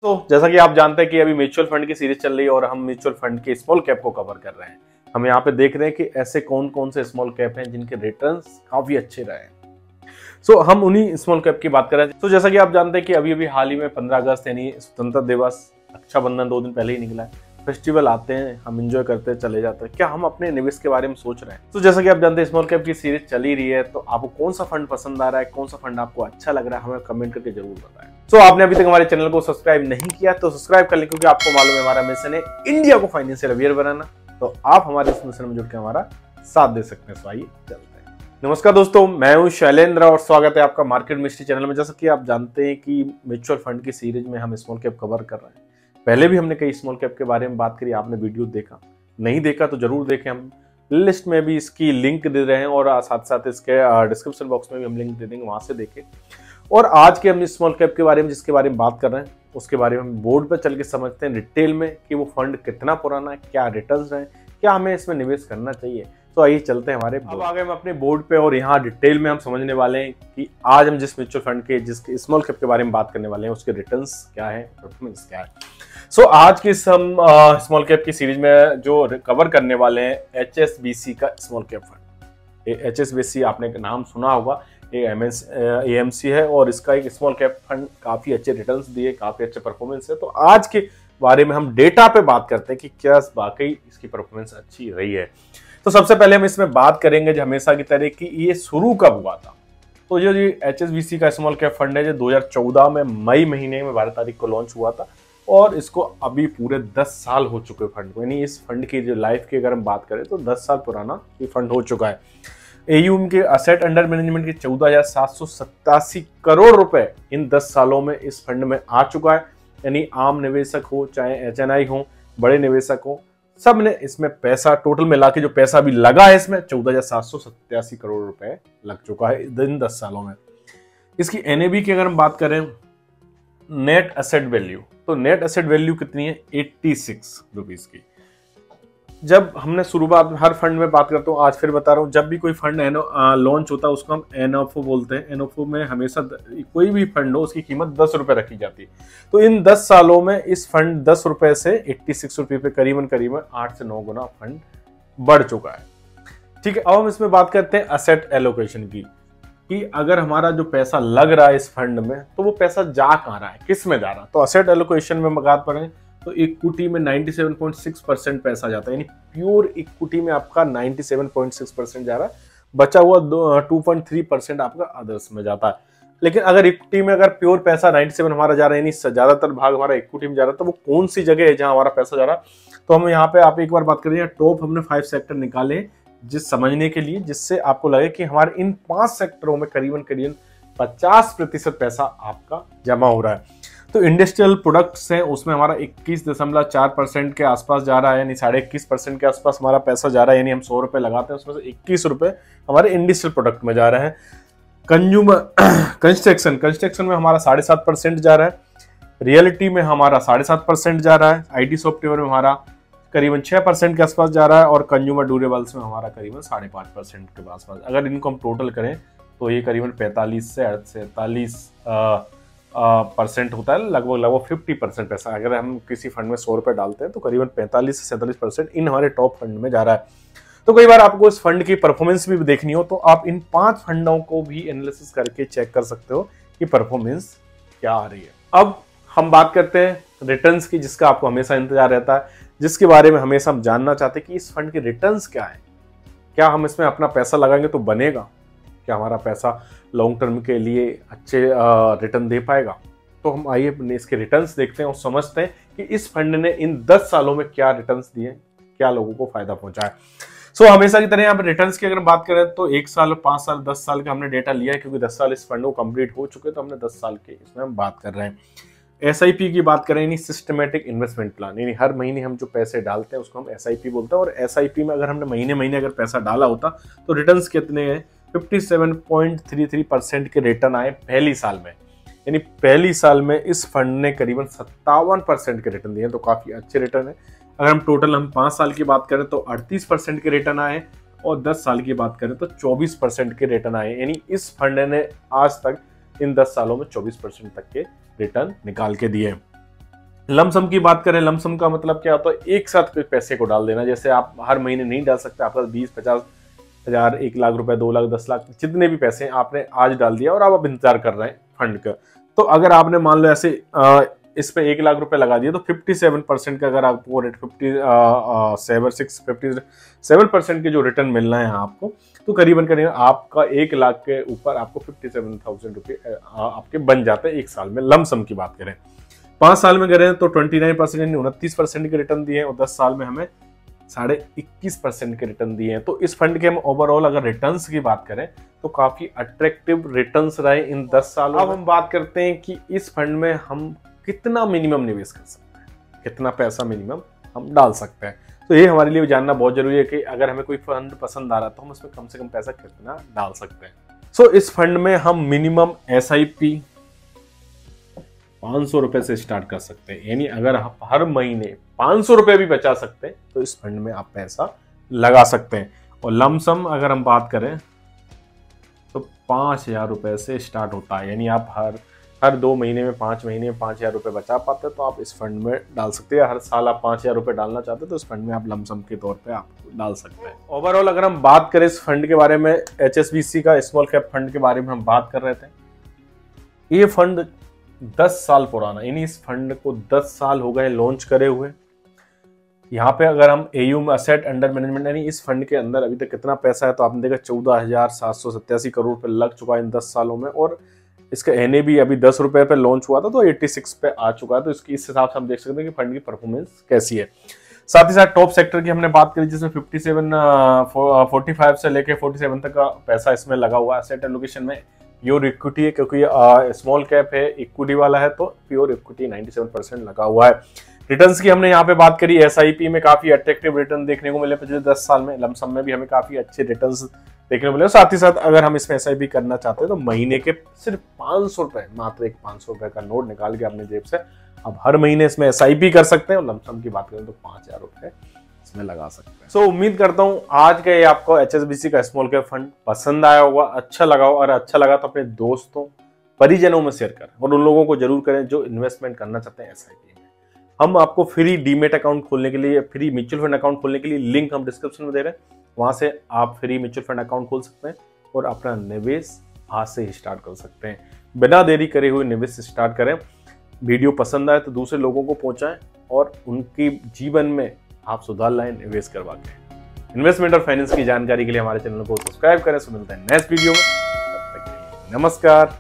तो जैसा कि आप जानते हैं कि अभी म्यूचुअल फंड की सीरीज चल रही है और हम म्यूचुअल फंड के स्मॉल कैप को कवर कर रहे हैं। हम यहाँ पे देख रहे हैं कि ऐसे कौन कौन से स्मॉल कैप हैं जिनके रिटर्न्स काफी अच्छे रहे हैं। हम उन्हीं स्मॉल कैप की बात कर रहे हैं। तो जैसा कि आप जानते हैं कि अभी हाल ही में 15 अगस्त यानी स्वतंत्रता दिवस, रक्षाबंधन 2 दिन पहले ही निकला है। फेस्टिवल आते हैं, हम एंजॉय करते हैं, चले जाते हैं। क्या हम अपने निवेश के बारे में सोच रहे हैं? तो जैसा कि आप जानते हैं स्मॉल कैप की सीरीज चल ही रही है, तो आपको कौन सा फंड पसंद आ रहा है, कौन सा फंड आपको अच्छा लग रहा है, हमें कमेंट करके जरूर बताएं। आपने अभी तक हमारे चैनल को सब्सक्राइब नहीं किया तो सब्सक्राइब कर लें, क्योंकि आपको मालूम है हमारा मिशन है इंडिया को फाइनेंशियल अवेयर बनाना। तो आप हमारे इस मिशन में जुड़ के हमारा साथ दे सकते हैं। आइए चलते हैं। नमस्कार दोस्तों, मैं हूं शैलेंद्र और स्वागत है आपका मार्केट मिस्ट्री चैनल में। जैसा कि आप जानते हैं कि म्यूचुअल फंड की सीरीज में हम स्मॉल कैप कवर कर रहे हैं। पहले भी हमने कई स्मॉल कैप के बारे में बात करी, आपने वीडियो देखा, नहीं देखा तो जरूर देखें। हम लिस्ट में भी इसकी लिंक दे रहे हैं और साथ साथ इसके डिस्क्रिप्शन बॉक्स में भी हम लिंक दे देंगे, वहां से देखें। और आज के हम स्मॉल कैप के बारे में जिसके बारे में बात कर रहे हैं उसके बारे में हम बोर्ड पर चल के समझते हैं डिटेल में कि वो फंड कितना पुराना है, क्या रिटर्न्स हैं, क्या हमें इसमें निवेश करना चाहिए। तो आइए चलते हैं हमारे। अब आगे हम अपने बोर्ड पे और यहाँ डिटेल में हम समझने वाले हैं कि आज हम जिस म्यूचुअल फंड के जिसके स्मॉल कैप के बारे में बात करने वाले हैं उसके रिटर्न्स क्या है, परफॉर्मेंस क्या है। आज की हम स्मॉल कैप की सीरीज में जो कवर करने वाले हैं HSBC का स्मॉल कैप फंड। HSBC आपने नाम सुना होगा, ये AMC है और इसका एक स्मॉल कैप फंड काफी अच्छे रिटर्न्स दिए, काफी अच्छे परफॉर्मेंस है। तो आज के बारे में हम डेटा पे बात करते हैं कि क्या वाकई इसकी परफॉर्मेंस अच्छी रही है। तो सबसे पहले हम इसमें बात करेंगे जो हमेशा की तरह कि ये शुरू कब हुआ था। तो जो HSBC का स्मॉल कैप फंड है जो 2014 में मई महीने में 12 तारीख को लॉन्च हुआ था और इसको अभी पूरे 10 साल हो चुके फंड को। यानी इस फंड की जो लाइफ की अगर हम बात करें तो 10 साल पुराना ये फंड हो चुका है। AUM के असेट अंडर मैनेजमेंट के 14,787 करोड़ रुपए इन 10 सालों में इस फंड में आ चुका है। यानी आम निवेशक हो चाहे HNI हो, बड़े निवेशक हो, सब ने इसमें पैसा टोटल मिला के जो पैसा भी लगा है इसमें 14,787 करोड़ रुपए लग चुका है इन 10 सालों में। इसकी NAV की अगर हम बात करें, नेट एसेट वैल्यू, तो नेट एसेट वैल्यू कितनी है 86 रुपीज की। जब हमने शुरुआत हर फंड में बात करता हूँ, आज फिर बता रहा हूँ, जब भी कोई फंड लॉन्च होता है उसको हम NFO बोलते हैं। NFO में हमेशा कोई भी फंड हो उसकी कीमत 10 रुपए रखी जाती है। तो इन 10 सालों में इस फंड 10 रुपए से 86 रुपए पे करीबन 8 से 9 गुना फंड बढ़ चुका है। ठीक है, अब हम इसमें बात करते हैं असेट एलोकेशन की, कि अगर हमारा जो पैसा लग रहा है इस फंड में तो वो पैसा जा कहाँ रहा है, किस में जा रहा है। तो असेट एलोकेशन में बात करें तो इक्विटी में 97.6% पैसा जाता है। यानी प्योर इक्विटी में आपका 97.6% जा रहा है, बचा हुआ 2.3% आपका अदर्स में जाता है। लेकिन अगर इक्विटी में अगर प्योर पैसा 97 हमारा जा रहा है, यानी ज्यादातर भाग हमारा इक्विटी में जा रहा है, तो वो कौन सी जगह है जहां हमारा पैसा जा रहा है। तो हम यहाँ पे आप एक बार बात करें, टॉप हमने 5 सेक्टर निकाले जिस समझने के लिए, जिससे आपको लगे कि हमारे इन 5 सेक्टरों में करीबन 50% पैसा आपका जमा हो रहा है। तो इंडस्ट्रियल प्रोडक्ट्स हैं उसमें हमारा 21.4% के आसपास जा रहा है, यानी 21.5% के आसपास हमारा पैसा जा रहा है। यानी हम 100 रुपए लगाते हैं उसमें से 21 रुपए हमारे इंडस्ट्रियल प्रोडक्ट में जा रहे हैं। कंज्यूमर कंस्ट्रक्शन में हमारा 7.5% जा रहा है। रियलिटी में हमारा 7.5% जा रहा है। IT सॉफ्टवेयर में हमारा करीबन 6% के आसपास जा रहा है और कंज्यूमर ड्यूरेबल्स में हमारा करीबन 5.5% के आसपास। अगर इनको हम टोटल करें तो ये करीबन 45 से 47% होता है, लगभग 50% पैसा। अगर हम किसी फंड में 100 रुपए डालते हैं तो करीबन 45 से 47% इन हमारे टॉप फंड में जा रहा है। तो कई बार आपको इस फंड की परफॉर्मेंस भी देखनी हो तो आप इन 5 फंडों को भी एनालिसिस करके चेक कर सकते हो कि परफॉर्मेंस क्या आ रही है। अब हम बात करते हैं रिटर्न्स की, जिसका आपको हमेशा इंतजार रहता है, जिसके बारे में हमेशा हम जानना चाहते हैं कि इस फंड के रिटर्न्स क्या है। क्या हम इसमें अपना पैसा लगाएंगे तो बनेगा, क्या हमारा पैसा लॉन्ग टर्म के लिए अच्छे रिटर्न दे पाएगा। तो हम आइए इसके रिटर्न्स देखते हैं और समझते हैं कि इस फंड ने इन 10 सालों में क्या रिटर्न्स दिए, क्या लोगों को फायदा पहुंचा है। हमेशा की तरह यहाँ पर रिटर्न्स की अगर बात करें तो 1 साल, 5 साल, 10 साल का हमने डेटा लिया है, क्योंकि 10 साल इस फंड को कंप्लीट हो चुके, तो हमने 10 साल के इसमें हम बात कर रहे हैं। SIP की बात करें, यानी सिस्टमेटिक इन्वेस्टमेंट प्लान, यानी हर महीने हम जो पैसे डालते हैं उसको हम SIP बोलते हैं। और SIP में अगर हमने महीने अगर पैसा डाला होता तो रिटर्न्स कितने हैं, 57.33% के रिटर्न आए पहली साल में। यानी पहली साल में इस फंड ने करीबन 57% के रिटर्न दिए, तो काफी अच्छे रिटर्न है। अगर हम टोटल 5 साल की बात करें तो 38% के रिटर्न आए और 10 साल की बात करें तो 24% के रिटर्न आए। यानी इस फंड ने आज तक इन 10 सालों में 24% तक के रिटर्न निकाल के दिए। लमसम की बात करें, लमसम का मतलब क्या होता है, एक साथ कोई पैसे को डाल देना। जैसे आप हर महीने नहीं डाल सकते, आपके पास 20-50,000, 1 लाख रुपए, 2 लाख, 10 लाख, जितने भी पैसे आपने आज डाल दिया और आप अब इंतजार कर रहे हैं फंड का। तो अगर आपने मान लो ऐसे इस पे 1 लाख रुपए लगा दिए तो 57% का अगर आपको रेट 57% के जो रिटर्न मिलना है आपको, तो करीबन आपका 1 लाख के ऊपर आपको 57,000 रुपये आपके बन जाते हैं एक साल में। लमसम की बात करें 5 साल में करें तो 29% यानी 29% के रिटर्न दिए हैं, और 10 साल में हमें 21.5% के रिटर्न दिए हैं। तो इस फंड के हम ओवरऑल अगर रिटर्न्स की बात करें तो काफी अट्रैक्टिव रिटर्न्स रहे इन 10 सालों। अब हम बात करते हैं कि इस फंड में हम कितना मिनिमम निवेश कर सकते हैं, कितना पैसा मिनिमम हम डाल सकते हैं। तो ये हमारे लिए जानना बहुत जरूरी है कि अगर हमें कोई फंड पसंद आ रहा है तो हम उसमें कम से कम पैसा कितना डाल सकते हैं। सो इस फंड में हम मिनिमम SIP 500 रुपए से स्टार्ट कर सकते हैं, यानी अगर आप हर महीने 500 रुपए भी बचा सकते हैं तो इस फंड में आप पैसा लगा सकते हैं। और लमसम अगर हम बात करें तो 5,000 रुपए से स्टार्ट होता है, यानी आप हर 2 महीने में 5 महीने में 5,000 रुपए बचा पाते हैं तो आप इस फंड में डाल सकते हैं। हर साल आप 5,000 रुपए डालना चाहते हैं तो इस फंड में आप लमसम के तौर पे आप डाल सकते हैं। ओवरऑल अगर हम बात करें इस फंड के बारे में, HSBC का स्मॉल कैप फंड के बारे में हम बात कर रहे थे। ये फंड 10 साल पुराना, यानी इस फंड को 10 साल हो गए लॉन्च करे हुए। यहाँ पे अगर हम AUM असेट अंडर मैनेजमेंट, यानी इस फंड के अंदर अभी तक कितना पैसा है, तो आपने देखा 14,787 करोड़ पे लग चुका है इन 10 सालों में। और इसका NAV अभी 10 रुपए पे लॉन्च हुआ था तो 86 पे आ चुका है। तो इस हिसाब से हम देख सकते हैं कि फंड की परफॉर्मेंस कैसी है। साथ ही साथ टॉप सेक्टर की हमने बात करी जिसमें 45 से लेके 47 तक का पैसा इसमें लगा हुआ है। एसेट एलोकेशन में प्योर इक्विटी है, क्योंकि स्मॉल कैप है, इक्विटी वाला है, तो प्योर इक्विटी 97% लगा हुआ है। रिटर्न्स की हमने यहाँ पे बात करी, SIP में काफी अट्रैक्टिव रिटर्न देखने को मिले पिछले 10 साल में। लमसम में भी हमें काफी अच्छे रिटर्न्स देखने को मिले। साथ ही साथ अगर हम इसमें SIP करना चाहते हैं तो महीने के सिर्फ 500 रुपए, मात्र एक 500 रुपए का नोट निकाल के अपने जेब से अब हर महीने इसमें SIP कर सकते हैं। और लमसम की बात करें तो 5,000 रुपए इसमें लगा सकते हैं। सो उम्मीद करता हूं आज का ये आपको HSBC का स्मॉल कैप फंड पसंद आया होगा, अच्छा लगा हो। और अच्छा लगा तो अपने दोस्तों परिजनों में शेयर करें और उन लोगों को जरूर करें जो इन्वेस्टमेंट करना चाहते हैं SIP में। हम आपको फ्री डीमेट अकाउंट खोलने के लिए, फ्री म्यूचुअल फंड अकाउंट खोलने के लिए लिंक हम डिस्क्रिप्शन में दे रहे हैं, वहां से आप फ्री म्यूचुअल फंड अकाउंट खोल सकते हैं और अपना निवेश आज से ही स्टार्ट कर सकते हैं। बिना देरी करे हुए निवेश स्टार्ट करें। वीडियो पसंद आए तो दूसरे लोगों को पहुंचाएं और उनके जीवन में आप सुधार लाएं निवेश करवा के। इन्वेस्टमेंट और फाइनेंस की जानकारी के लिए हमारे चैनल को सब्सक्राइब करें। मिलते हैं नेक्स्ट वीडियो में, तब तक के लिए नमस्कार।